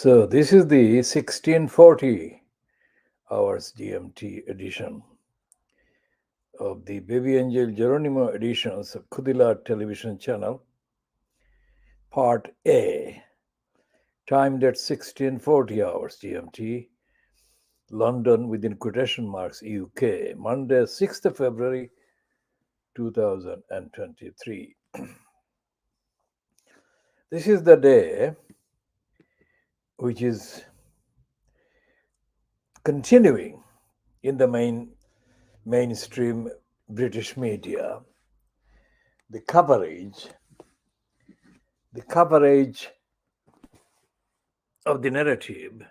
So this is the 1640 Hrs GMT edition of the Baby Angel Geronimo editions of KhoodeelaarTV Television Channel, Part A, timed at 1640 hours GMT, London within quotation marks UK, Monday 6th of February 2023. This is the day which is continuing in the mainstream British media, the coverage of the narrative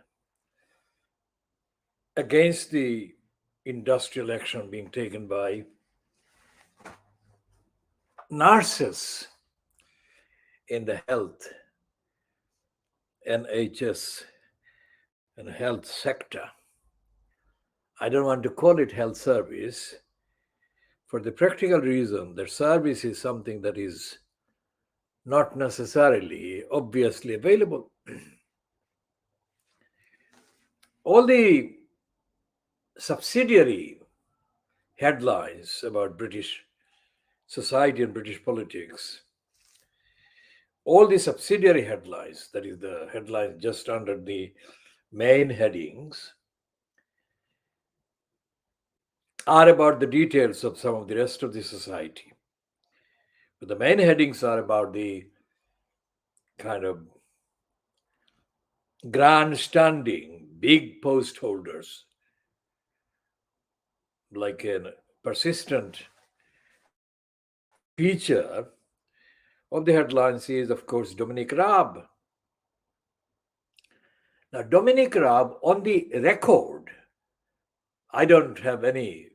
against the industrial action being taken by nurses in the health, NHS, and health sector. I don't want to call it health service for the practical reason that service is something that is not necessarily obviously available. All the subsidiary headlines about British society and British politics, all the subsidiary headlines, that is the headlines just under the main headings, are about the details of some of the rest of the society. But the main headings are about the kind of grandstanding, big post holders, like a persistent feature of the headlines is, of course, Dominic Raab. Now, Dominic Raab, on the record, I don't have any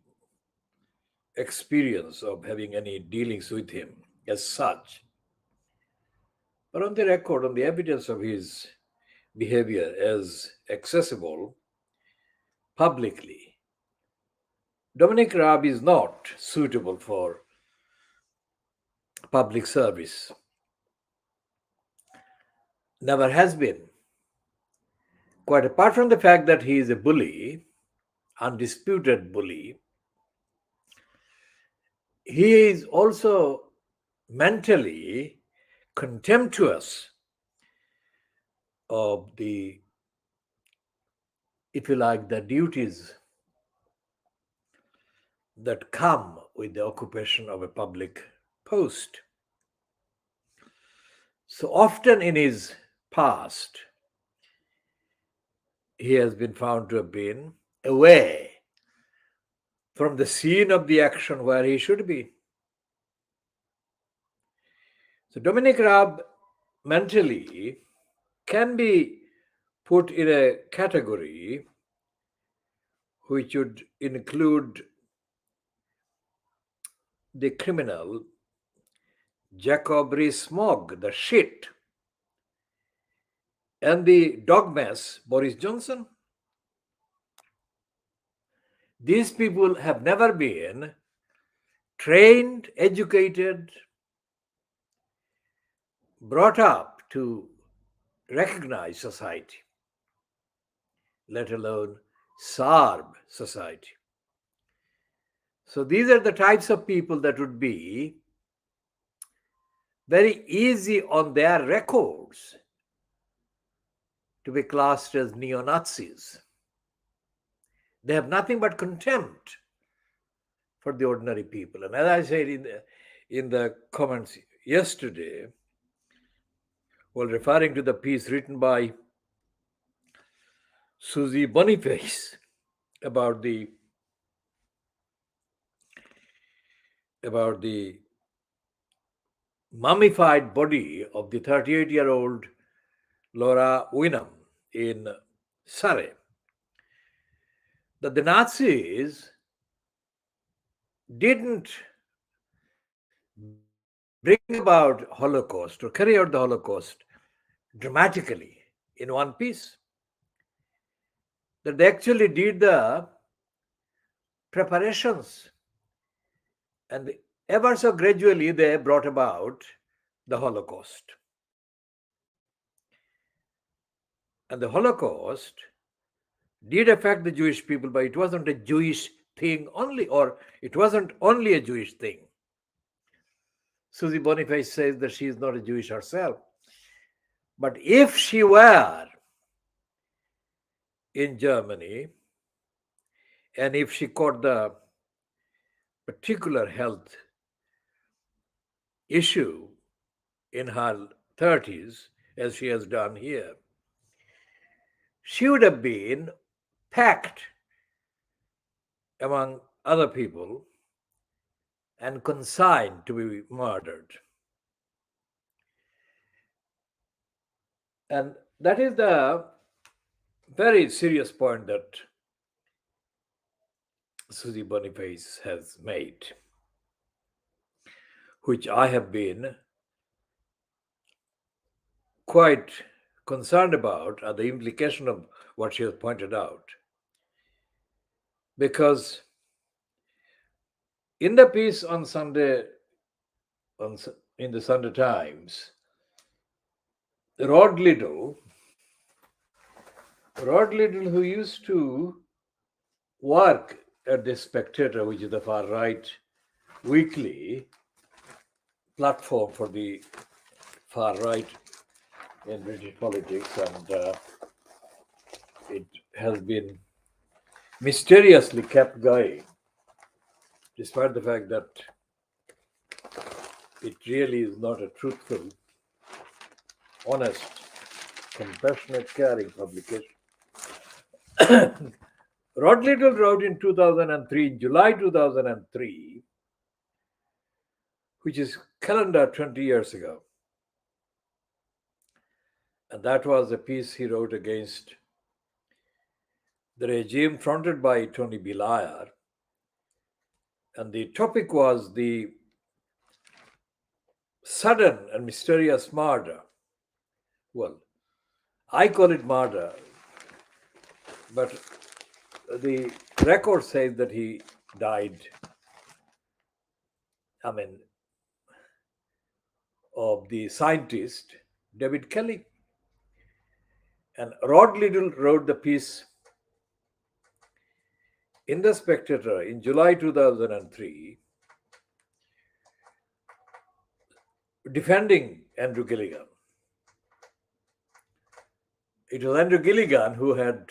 experience of having any dealings with him as such. But on the record, on the evidence of his behavior as accessible publicly, Dominic Raab is not suitable for public service. Never has been. Quite apart from the fact that he is a bully, undisputed bully, he is also mentally contemptuous of the, if you like, the duties that come with the occupation of a public post. So often in his past, he has been found to have been away from the scene of the action where he should be. So Dominic Raab mentally can be put in a category which would include the criminal Jacob Rees-Mogg, the shit, and the dogmas Boris Johnson. These people have never been trained, educated, brought up to recognize society, let alone serve society. So these are the types of people that would be very easy on their records to be classed as neo-Nazis. They have nothing but contempt for the ordinary people. And as I said in the comments yesterday, while referring to the piece written by Susie Boniface about the mummified body of the 38-year-old Laura Wynnum in Surrey, that the Nazis didn't bring about Holocaust or carry out the Holocaust dramatically in one piece. That they actually did the preparations, and ever so gradually they brought about the Holocaust. And the Holocaust did affect the Jewish people, but it wasn't a Jewish thing only, or it wasn't only a Jewish thing. Susie Boniface says that she is not a Jewish herself. But if she were in Germany, and if she caught the particular health issue in her 30s, as she has done here, she would have been packed among other people and consigned to be murdered. And that is the very serious point that Susie Boniface has made, which I have been quite concerned about, are the implication of what she has pointed out. Because in the piece on Sunday, in the Sunday Times, Rod Liddell, who used to work at the Spectator, which is the far right weekly platform for the far right in British politics, and it has been mysteriously kept going, despite the fact that it really is not a truthful, honest, compassionate, caring publication. Rod Liddell wrote in 2003, July 2003, which is calendar 20 years ago. And that was a piece he wrote against the regime fronted by Tony Blair. And the topic was the sudden and mysterious murder. Well, I call it murder, but the record says that he died, of the scientist David Kelly. And Rod Liddell wrote the piece in the Spectator in July 2003, defending Andrew Gilligan. It was Andrew Gilligan who had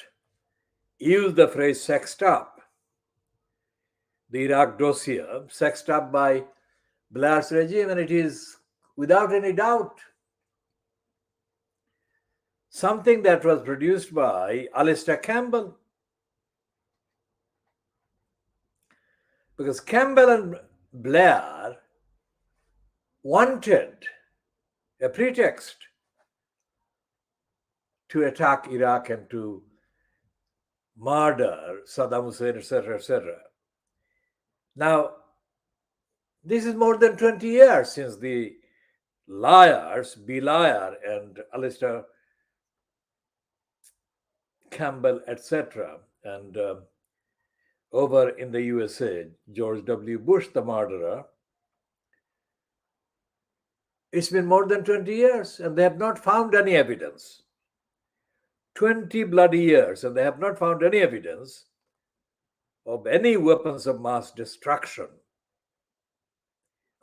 used the phrase sexed up, the Iraq dossier, sexed up by Blair's regime, and it is without any doubt something that was produced by Alistair Campbell. Because Campbell and Blair wanted a pretext to attack Iraq and to murder Saddam Hussein, etc., etc. Now, this is more than 20 years since the liars, Blair and Alistair Campbell, etc., and over in the USA, George W. Bush, the murderer. It's been more than 20 years, and they have not found any evidence. 20 bloody years, and they have not found any evidence of any weapons of mass destruction,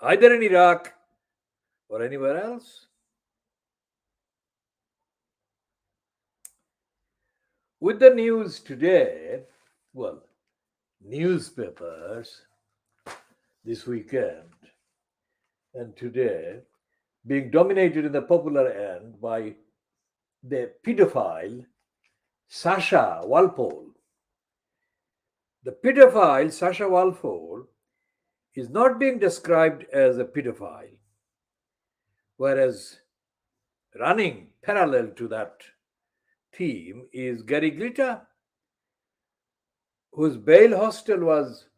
either in Iraq or anywhere else. With the news today, well, newspapers this weekend and today being dominated in the popular end by the pedophile Sasha Walpole. The pedophile Sasha Walpole is not being described as a pedophile, whereas running parallel to that theme is Gary Glitter, whose bail hostel was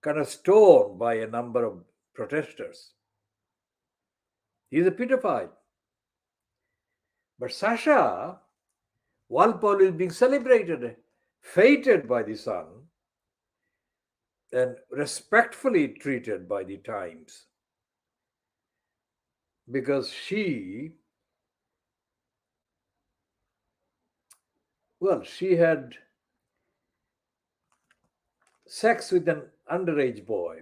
kind of stormed by a number of protesters. He's a pedophile. But Sasha Walpole is being celebrated, feted by the Sun, and respectfully treated by the Times, because she well, she had sex with an underage boy.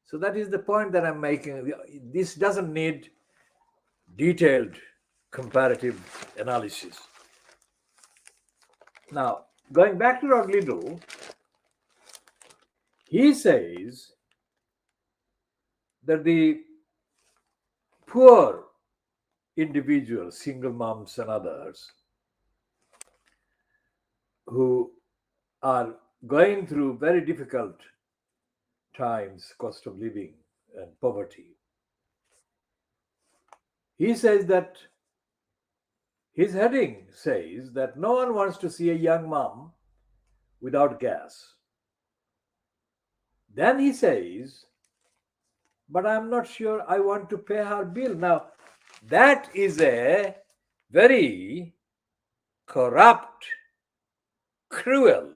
So that is the point that I'm making. This doesn't need detailed comparative analysis. Now, going back to Roglido, he says that the poor individuals, single moms and others, who are going through very difficult times, cost of living and poverty, he says that his heading says that no one wants to see a young mom without gas. Then he says, but I'm not sure I want to pay her bill. Now, that is a very corrupt, cruel,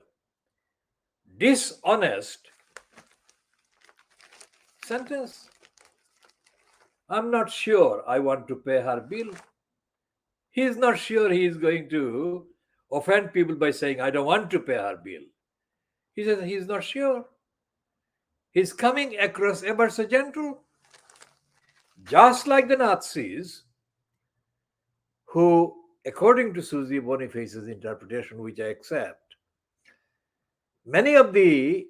dishonest sentence. I'm not sure I want to pay her bill. He is not sure he is going to offend people by saying, I don't want to pay her bill. He says he is not sure. He's coming across ever so gentle. Just like the Nazis, who, according to Susie Boniface's interpretation, which I accept, many of the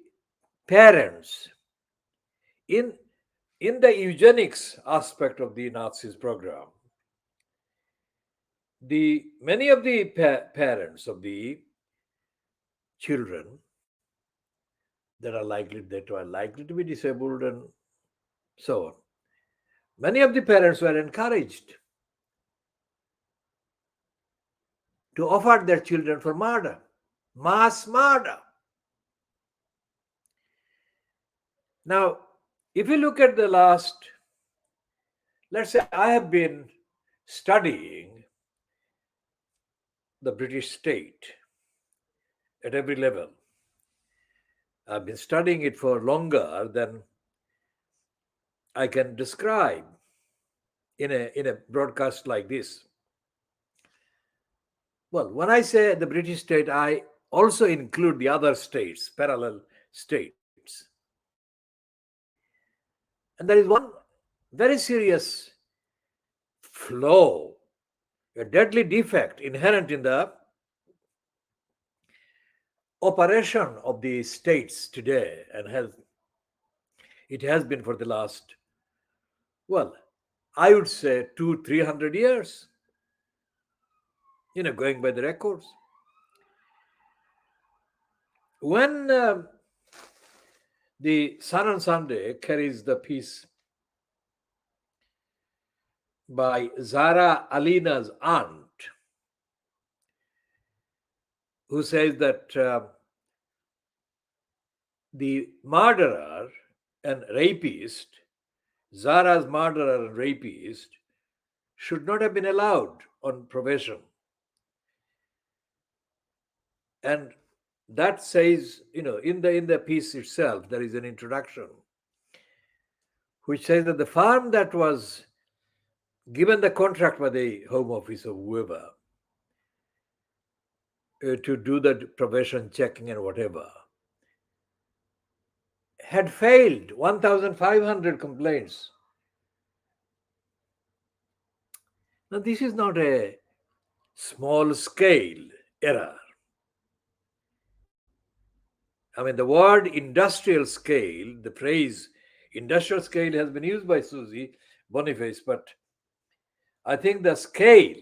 parents in the eugenics aspect of the Nazis program, many of the parents of the children that are likely to be disabled and so on, many of the parents were encouraged to offer their children for murder, mass murder. Now, if you look at the last, let's say I have been studying the British state at every level. I've been studying it for longer than I can describe in a broadcast like this. Well, when I say the British state, I also include the other states, parallel states. And there is one very serious flaw, a deadly defect inherent in the operation of the states today, and it has been for the last, well, I would say 200-300 years, going by the records. When the Sun on Sunday carries the piece by Zara Alina's aunt, who says that the murderer and rapist, Zara's murderer and rapist, should not have been allowed on probation. And that says, in the piece itself, there is an introduction which says that the firm that was given the contract by the Home Office or whoever to do the probation checking and whatever had failed 1,500 complaints. Now, this is not a small scale error. I mean, the word industrial scale, the phrase industrial scale has been used by Susie Boniface, but I think the scale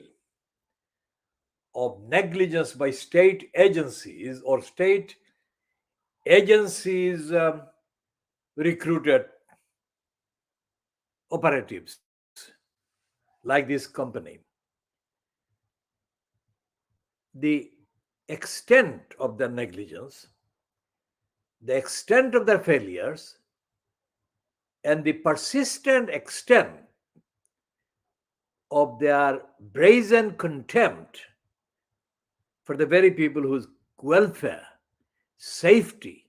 of negligence by state agencies or state agencies recruited operatives like this company, the extent of their negligence, the extent of their failures, and the persistent extent of their brazen contempt for the very people whose welfare, safety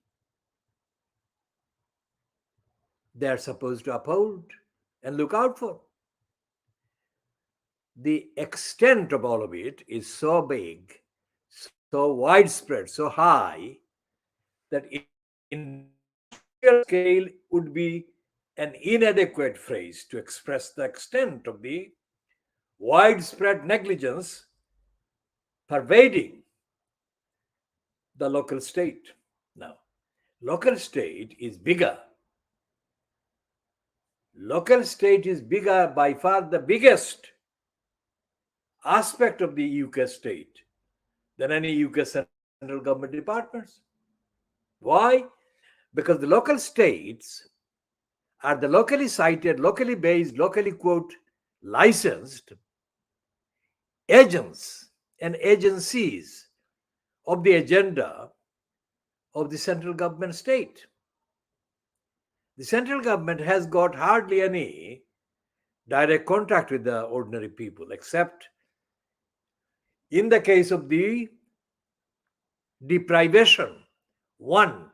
they are supposed to uphold and look out for. the extent of all of it is so big, so widespread, so high, that industrial scale would be an inadequate phrase to express the extent of the widespread negligence pervading the local state. Now, local state is bigger. Local state is bigger, by far the biggest aspect of the UK state than any UK central government departments. Why? Because the local states are the locally cited, locally based, locally quote licensed agents and agencies of the agenda of the central government state. The central government has got hardly any direct contact with the ordinary people, except in the case of the deprivation, want,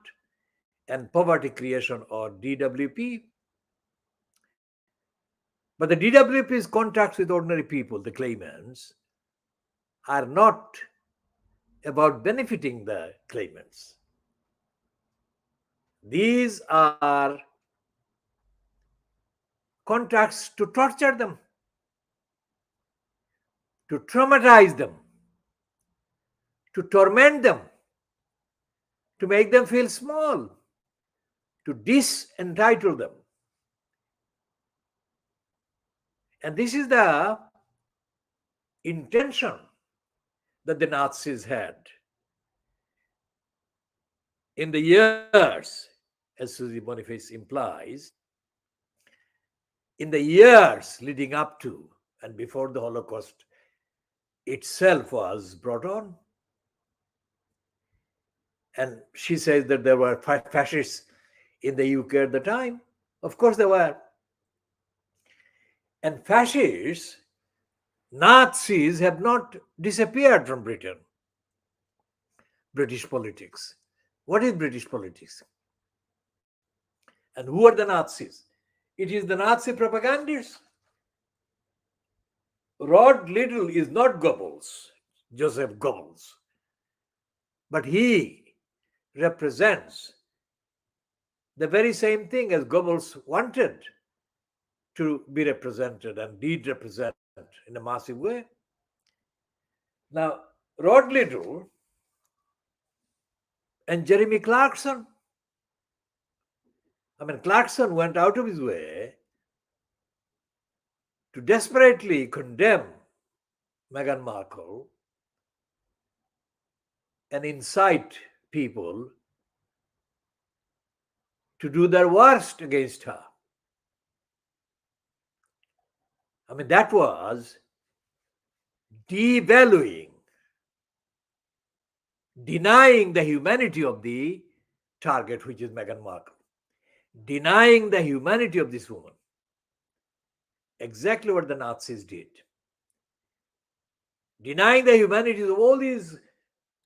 and poverty creation, or DWP. But the DWP's contacts with ordinary people, the claimants, are not about benefiting the claimants. These are contacts to torture them, to traumatize them, to torment them, to make them feel small, to disentitle them. And this is the intention that the Nazis had in the years, as Susie Boniface implies, in the years leading up to and before the Holocaust itself was brought on. And she says that there were fascists in the UK at the time. Of course there were. And fascists, Nazis, have not disappeared from Britain. British politics. What is British politics? And who are the Nazis? It is the Nazi propagandists. Rod Liddell is not Goebbels, Joseph Goebbels, but he represents the very same thing as Goebbels wanted to be represented and did represent in a massive way. Now, Rod Liddell and Jeremy Clarkson, Clarkson went out of his way to desperately condemn Meghan Markle and incite people to do their worst against her. That was devaluing, denying the humanity of the target, which is Meghan Markle, denying the humanity of this woman. Exactly what the Nazis did. Denying the humanity of all these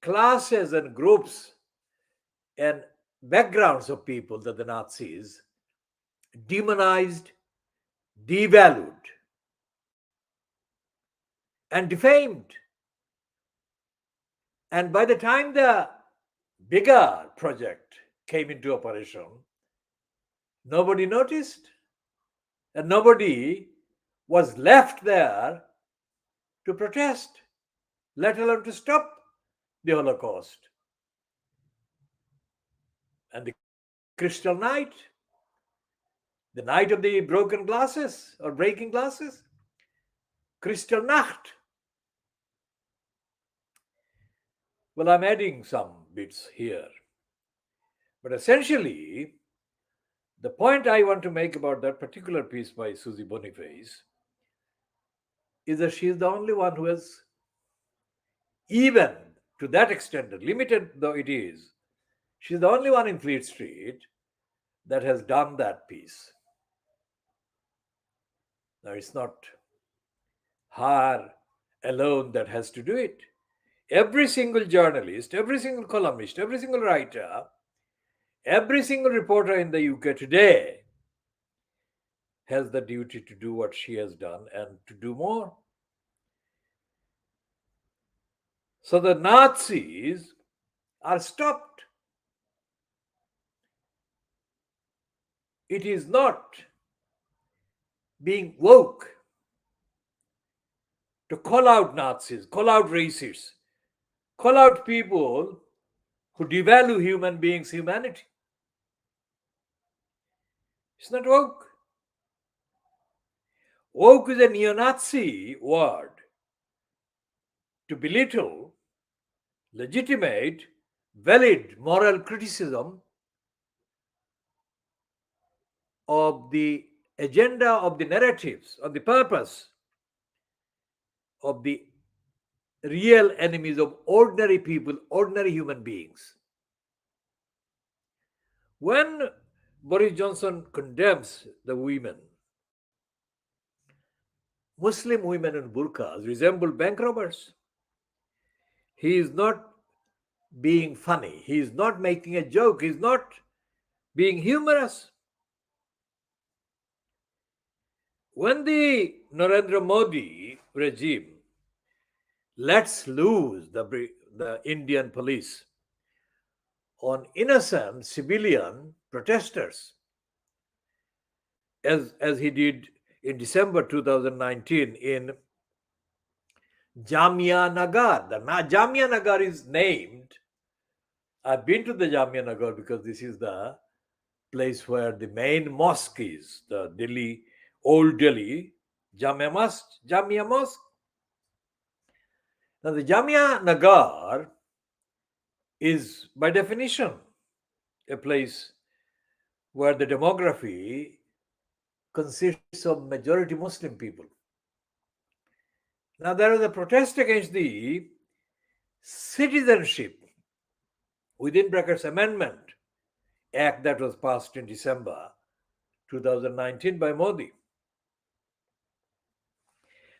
classes and groups and backgrounds of people that the Nazis demonized, devalued, and defamed. And by the time the bigger project came into operation, nobody noticed, and nobody was left there to protest, let alone to stop the Holocaust. And the crystal night, the night of the broken glasses or breaking glasses, crystal Nacht. Well, I'm adding some bits here. But essentially, the point I want to make about that particular piece by Susie Boniface is that she is the only one who has, even to that extent, limited though it is, she's the only one in Fleet Street that has done that piece. Now, it's not her alone that has to do it. Every single journalist, every single columnist, every single writer, every single reporter in the UK today has the duty to do what she has done and to do more. So the Nazis are stopped. It is not being woke to call out Nazis, call out racists, call out people who devalue human beings' humanity. It's not woke. Woke is a neo Nazi word to belittle legitimate, valid moral criticism of the agenda, of the narratives, of the purpose of the real enemies of ordinary people, ordinary human beings. When Boris Johnson condemns the women, Muslim women in burqas resemble bank robbers. He is not being funny. He is not making a joke. He is not being humorous. When the Narendra Modi regime lets loose the Indian police on innocent civilian protesters, as he did in December 2019 in Jamia Nagar. The Jamia Nagar is named. I've been to the Jamia Nagar because this is the place where the main mosque is, the Delhi, old Delhi, Jamia Mosque. Jamia Mosque. Now, the Jamia Nagar is, by definition, a place where the demography consists of majority Muslim people. Now, there was a protest against the citizenship within brackets amendment act that was passed in December 2019 by Modi.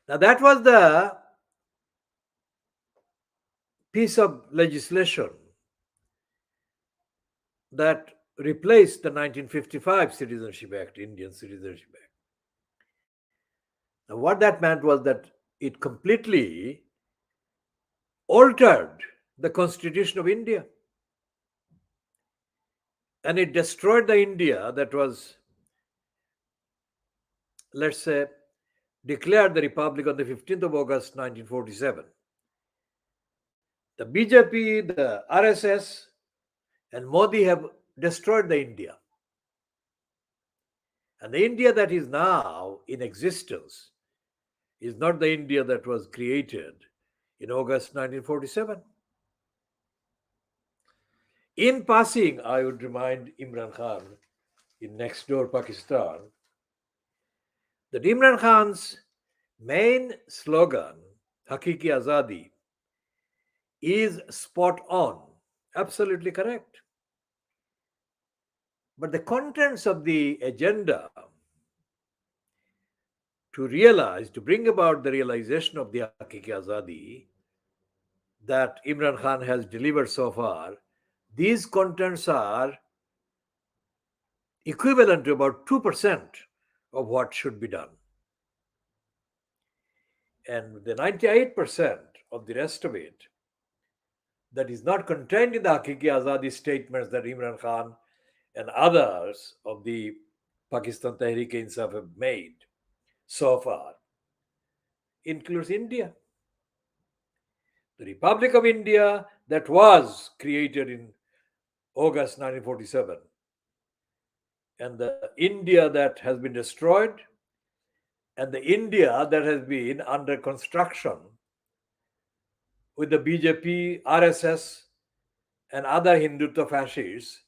Now, that was the piece of legislation that replaced the 1955 Citizenship Act, Indian Citizenship Act. Now, what that meant was that it completely altered the Constitution of India. And it destroyed the India that was, let's say, declared the Republic on the 15th of August 1947. The BJP, the RSS, and Modi have destroyed the India. And the India that is now in existence is not the India that was created in August 1947. In passing, I would remind Imran Khan in next door Pakistan that Imran Khan's main slogan, Haque The Vedh, is spot on, absolutely correct. But the contents of the agenda to bring about the realization of the Haque The Vedh that Imran Khan has delivered so far, these contents are equivalent to about 2% of what should be done. And the 98% of the rest of it that is not contained in the Haque The Vedh statements that Imran Khan and others of the Pakistan Tehreek-e-Insaf have made so far includes India. The Republic of India that was created in August 1947 and the India that has been destroyed and the India that has been under construction with the BJP, RSS, and other Hindutva fascists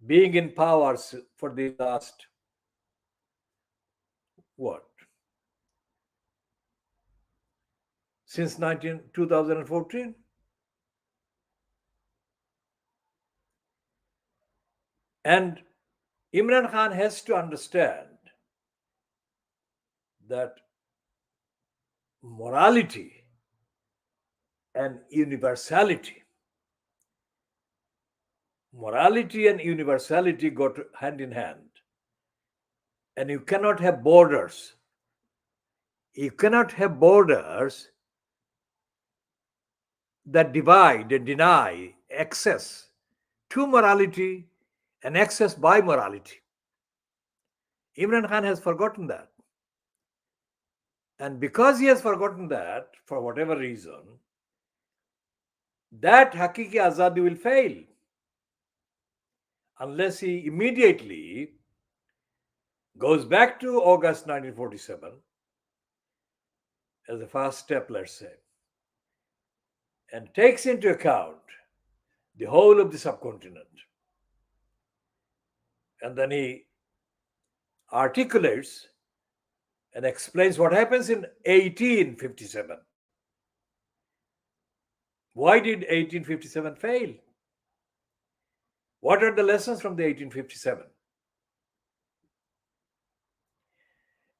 being in power for the last, what? Since 2014. And Imran Khan has to understand that morality and universality go hand in hand. And you cannot have borders. You cannot have borders that divide and deny access to morality and access by morality. Imran Khan has forgotten that. And because he has forgotten that, for whatever reason, that Hakiki Azadi will fail unless he immediately goes back to August 1947 as a first step, let's say, and takes into account the whole of the subcontinent. And then he articulates and explains what happens in 1857. Why did 1857 fail? What are the lessons from the 1857?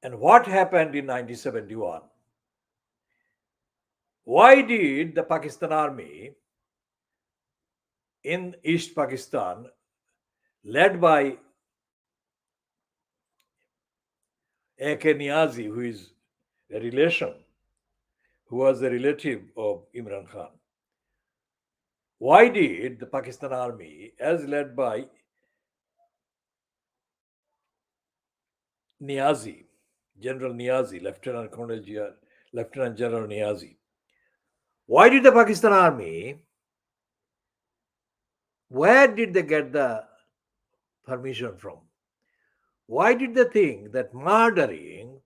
And what happened in 1971? Why did the Pakistan army in East Pakistan, led by A.K. Niazi, who was a relative of Imran Khan, why did the Pakistan army, as led by Niazi, General Niazi, Lieutenant General Niazi, why did the Pakistan army, where did they get the permission from? Why did they think that murdering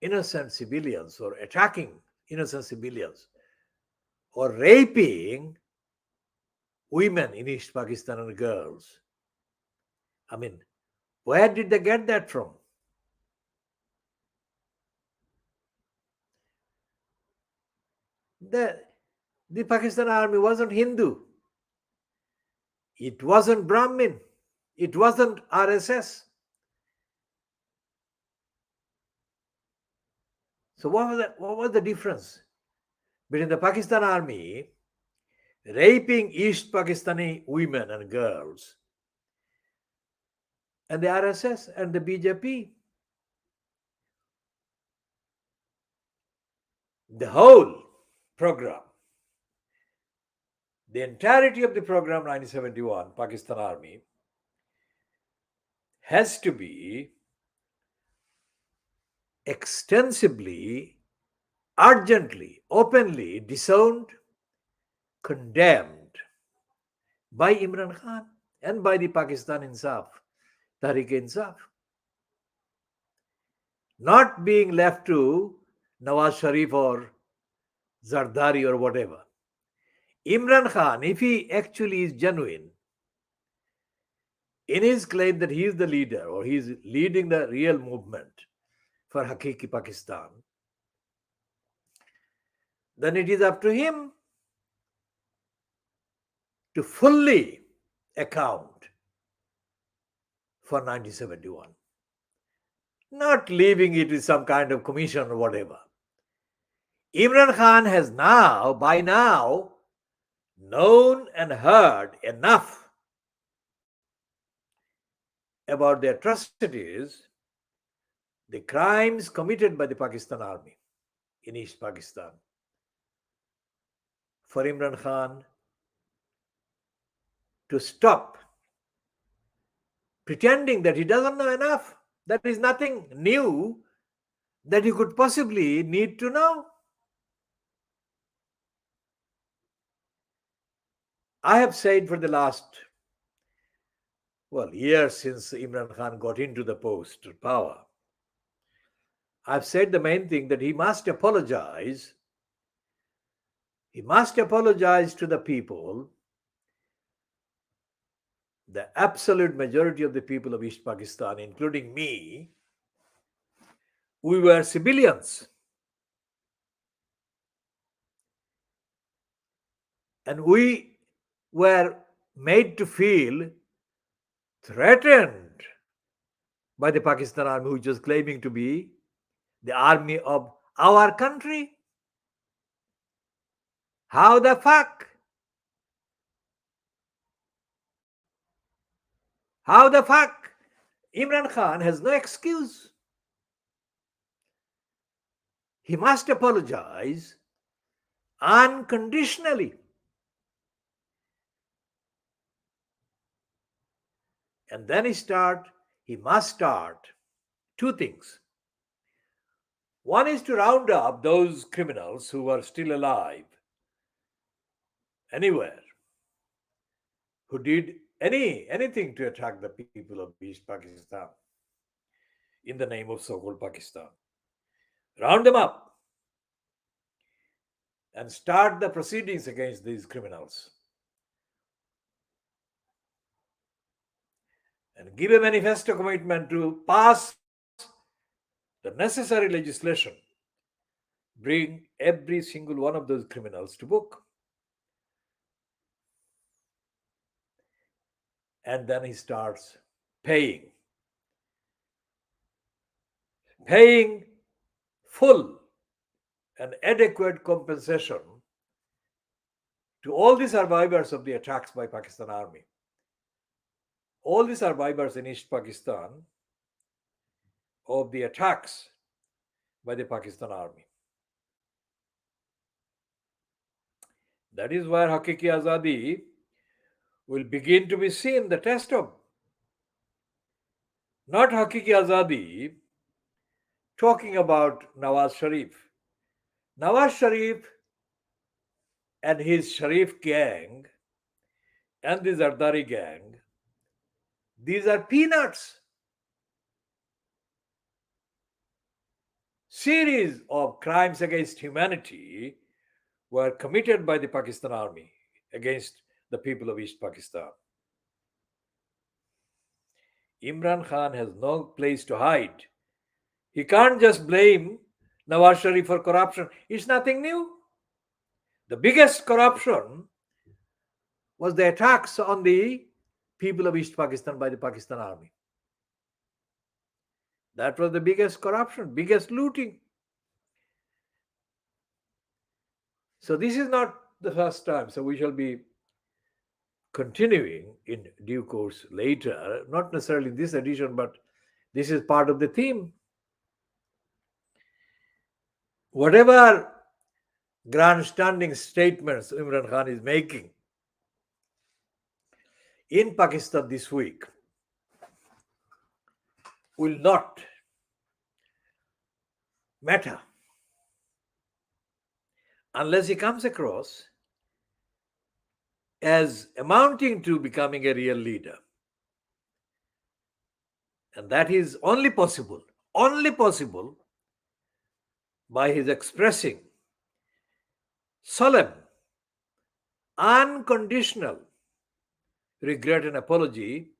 innocent civilians or attacking innocent civilians or raping women in East Pakistan and girls, I mean, where did they get that from? The, the Pakistan army wasn't Hindu. It wasn't Brahmin. It wasn't RSS. So what was the difference between the Pakistan army raping East Pakistani women and girls and the RSS and the BJP? The whole program, the entirety of the program 1971, Pakistan Army, has to be extensively, urgently, openly disowned, condemned by Imran Khan and by the Pakistan Insaf, Tehreek-e-Insaf. Not being left to Nawaz Sharif or Zardari or whatever. Imran Khan, if he actually is genuine in his claim that he is the leader or he is leading the real movement for Hakiki Pakistan, then it is up to him to fully account for 1971, not leaving it with some kind of commission or whatever. Imran Khan has by now, known and heard enough about the atrocities, the crimes committed by the Pakistan army in East Pakistan, for Imran Khan to stop pretending that he doesn't know enough. There is nothing new that he could possibly need to know. I have said for the last, years since Imran Khan got into the post of power, I've said the main thing that he must apologize. He must apologize to the people, the absolute majority of the people of East Pakistan, including me. We were civilians. And we were made to feel threatened by the Pakistan army, which was claiming to be the army of our country. How the fuck? How the fuck? Imran Khan has no excuse. He must apologize unconditionally. And then he must start two things. One is to round up those criminals who are still alive anywhere, who did anything to attack the people of East Pakistan in the name of so-called Pakistan. Round them up and start the proceedings against these criminals. And give a manifesto commitment to pass the necessary legislation, bring every single one of those criminals to book. And then he starts paying full and adequate compensation to all the survivors of the attacks by Pakistan Army. All the survivors in East Pakistan of the attacks by the Pakistan Army. That is where Haqiqi Azadi will begin to be seen, the test of. Not Haqiqi Azadi talking about Nawaz Sharif. Nawaz Sharif and his Sharif gang and the Zardari gang, these are peanuts. Series of crimes against humanity were committed by the Pakistan Army against the people of East Pakistan. Imran Khan has no place to hide. He can't just blame Nawaz Sharif for corruption. It's nothing new. The biggest corruption was the attacks on the people of East Pakistan by the Pakistan Army. That was the biggest corruption, biggest looting. So this is not the first time. So we shall be continuing in due course later, not necessarily in this edition, but this is part of the theme. Whatever grandstanding statements Imran Khan is making in Pakistan this week will not matter unless he comes across as amounting to becoming a real leader. And that is only possible by his expressing solemn, unconditional regret and apology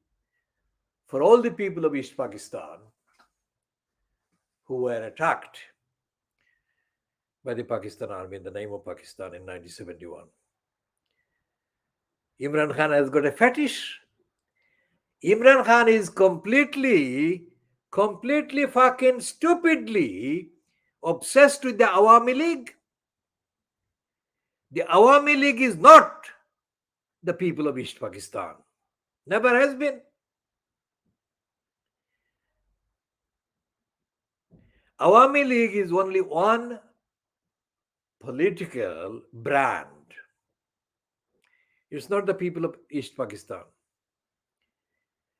for all the people of East Pakistan who were attacked by the Pakistan Army in the name of Pakistan in 1971. Imran Khan has got a fetish. Imran Khan is completely fucking stupidly obsessed with the Awami League. The Awami League is not the people of East Pakistan. Never has been. Awami League is only one political brand. It's not the people of East Pakistan.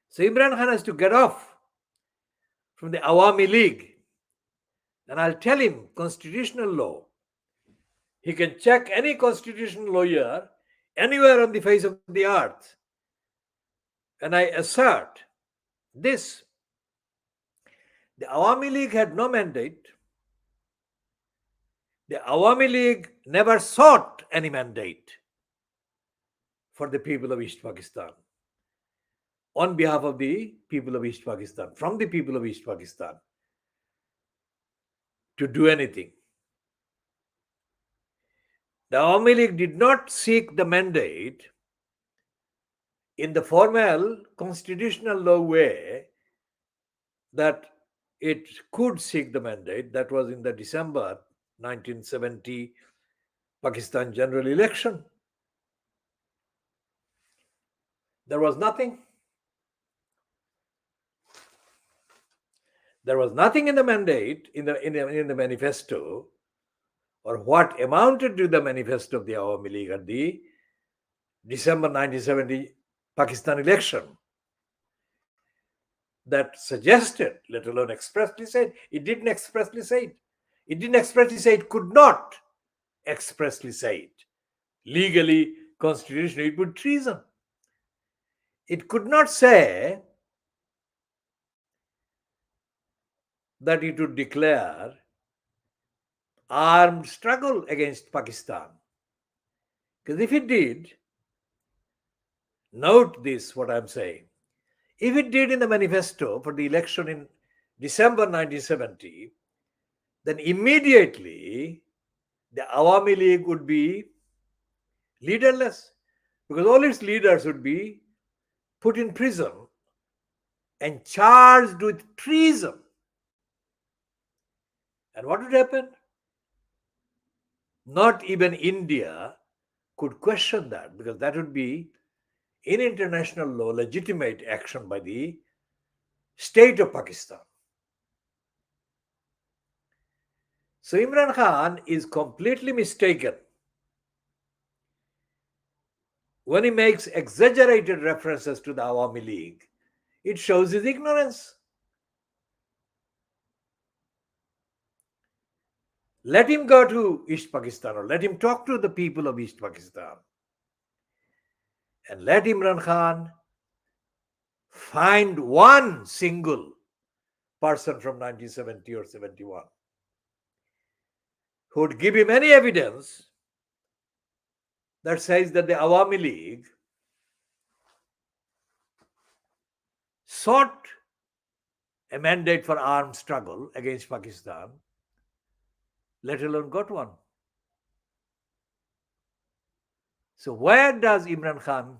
So Imran Khan has to get off from the Awami League. And I'll tell him constitutional law. He can check any constitutional lawyer anywhere on the face of the earth. And I assert this. The Awami League had no mandate. The Awami League never sought any mandate for the people of East Pakistan on behalf of the people of East Pakistan, from the people of East Pakistan, to do anything. The Awami League did not seek the mandate in the formal constitutional law way that it could seek the mandate. That was in the December 1970 Pakistan general election. There was nothing. There was nothing in the mandate, in the manifesto or what amounted to the manifesto of the Awami League at the December 1970 Pakistan election that suggested, let alone expressly said, it didn't expressly say it. It didn't expressly say it, could not expressly say it. Legally, constitutionally, it would be treason. It could not say that it would declare armed struggle against Pakistan. Because if it did, note this, what I'm saying. If it did in the manifesto for the election in December 1970, then immediately the Awami League would be leaderless, because all its leaders would be put in prison and charged with treason. And what would happen? Not even India could question that, because that would be, in international law, legitimate action by the state of Pakistan. So Imran Khan is completely mistaken when he makes exaggerated references to the Awami League. It shows his ignorance. Let him go to East Pakistan, or let him talk to the people of East Pakistan, and let Imran Khan find one single person from 1970 or 71 who would give him any evidence that says that the Awami League sought a mandate for armed struggle against Pakistan, let alone got one. So where does Imran Khan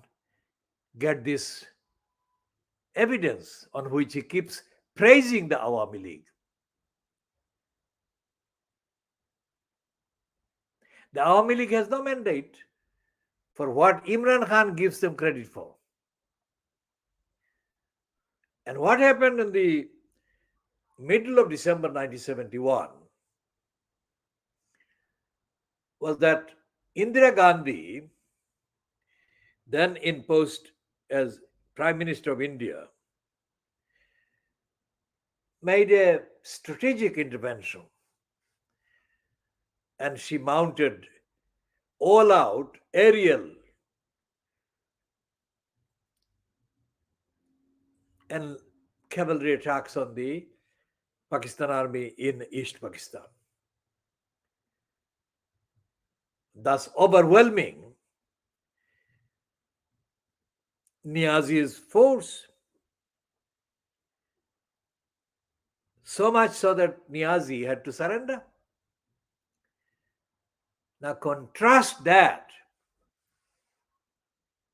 get this evidence on which he keeps praising the Awami League? The Awami League has no mandate for what Imran Khan gives them credit for. And what happened in the middle of December 1971 was that Indira Gandhi, then in post as Prime Minister of India, made a strategic intervention, and she mounted all-out aerial and cavalry attacks on the Pakistan army in East Pakistan, thus overwhelming Niazi's force. So much so that Niazi had to surrender. Now contrast that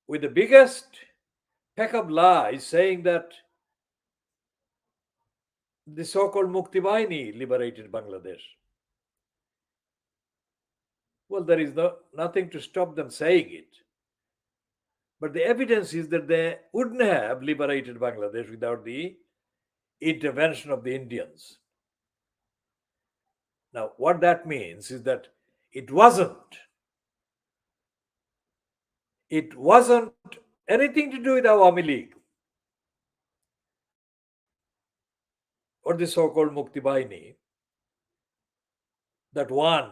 with the biggest pack of lies saying that the so-called Mukti Bahini liberated Bangladesh. Well, there is nothing to stop them saying it. But the evidence is that they wouldn't have liberated Bangladesh without the intervention of the Indians. Now, what that means is that it wasn't anything to do with Awami League or the so-called Mukti Bahini that won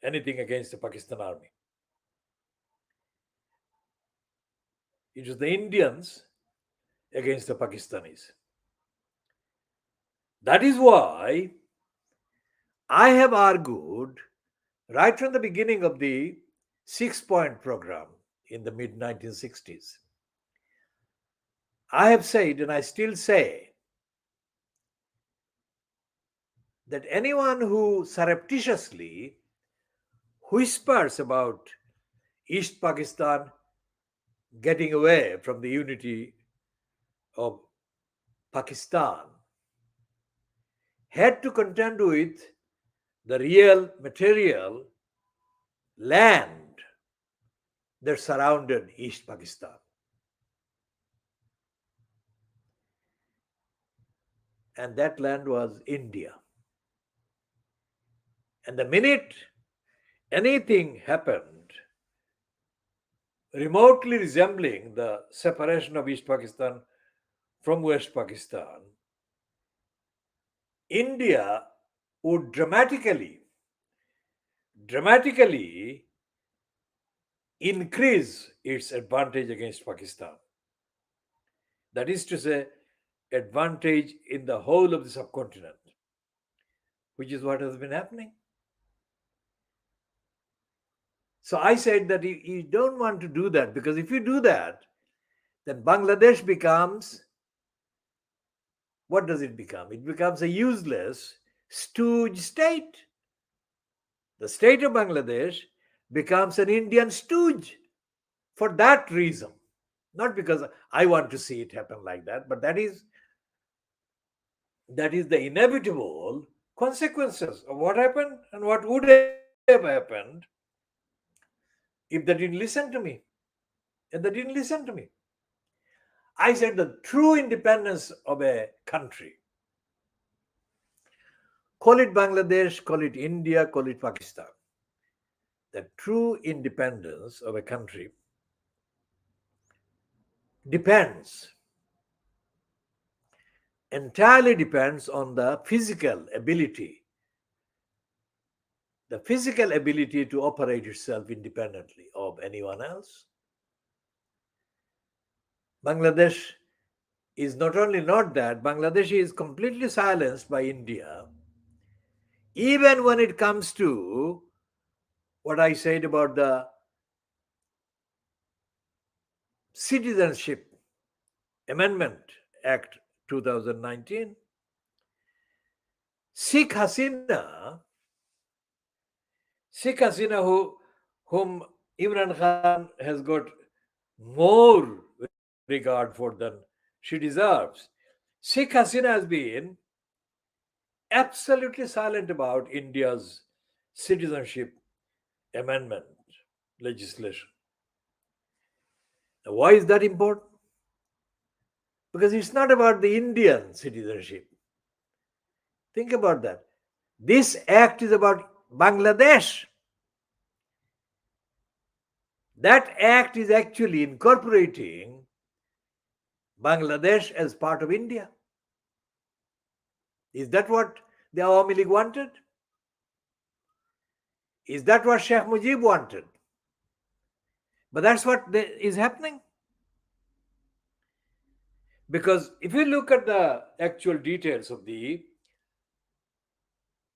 anything against the Pakistan army. It was the Indians against the Pakistanis. That is why I have argued right from the beginning of the 6-point program in the mid-1960s. I have said, and I still say, that anyone who surreptitiously whispers about East Pakistan getting away from the unity of Pakistan had to contend with the real material land that surrounded East Pakistan. And that land was India. And the minute anything happened remotely resembling the separation of East Pakistan from West Pakistan, India would dramatically increase its advantage against Pakistan. That is to say, advantage in the whole of the subcontinent, which is what has been happening. So I said that you don't want to do that, because if you do that, then Bangladesh becomes, what does it become? It becomes a useless stooge state. The state of Bangladesh becomes an Indian stooge for that reason. Not because I want to see it happen like that, but that is the inevitable consequences of what happened and what would have happened if they didn't listen to me. And they didn't listen to me. I said the true independence of a country, call it Bangladesh, call it India, call it Pakistan, the true independence of a country depends, entirely depends on the physical ability to operate itself independently of anyone else. Bangladesh is not only not that, Bangladesh is completely silenced by India, even when it comes to what I said about the Citizenship Amendment Act 2019. Sheikh Hasina, Sheikh Hasina, whom Imran Khan has got more regard for than she deserves, Sheikh Hasina has been absolutely silent about India's citizenship amendment legislation. Now, why is that important? Because it's not about the Indian citizenship. Think about that. This act is about Bangladesh. That act is actually incorporating Bangladesh as part of India. Is that what the Awami League wanted? Is that what Sheikh Mujib wanted? But that's what is happening. Because if you look at the actual details of the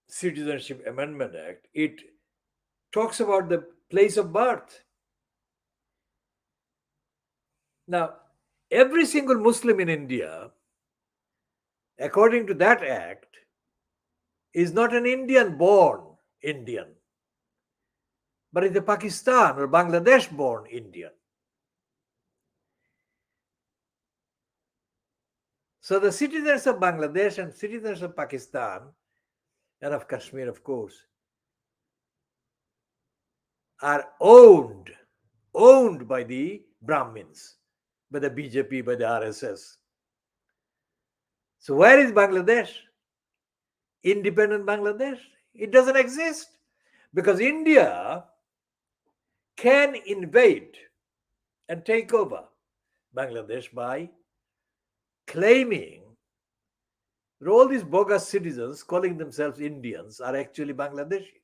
Citizenship Amendment Act, it talks about the place of birth. Now, every single Muslim in India, according to that act, is not an Indian born Indian, but is a Pakistan or Bangladesh born Indian. So the citizens of Bangladesh and citizens of Pakistan and of Kashmir, of course, are owned by the Brahmins, by the BJP, by the RSS. So where is Bangladesh? Independent Bangladesh? It doesn't exist, because India can invade and take over Bangladesh by claiming that all these bogus citizens calling themselves Indians are actually Bangladeshis.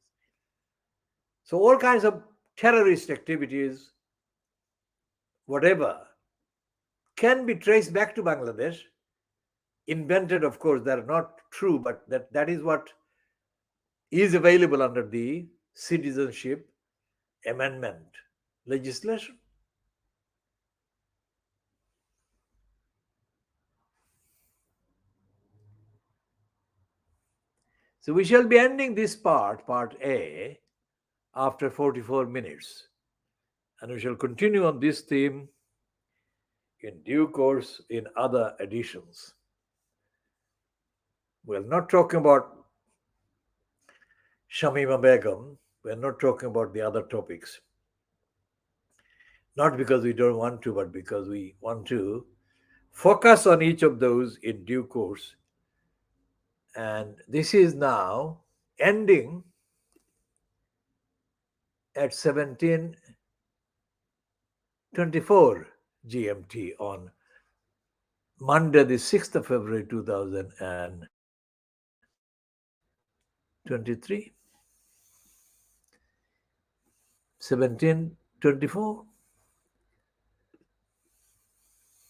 So all kinds of terrorist activities, whatever, can be traced back to Bangladesh. Invented, of course, that are not true, but that is what is available under the Citizenship Amendment legislation. So we shall be ending this part A, after 44 minutes. And we shall continue on this theme in due course in other editions. We're not talking about Shamima Begum. We're not talking about the other topics. Not because we don't want to, but because we want to focus on each of those in due course. And this is now ending at 17:24 GMT on Monday, the 6th of February 2023. 17:24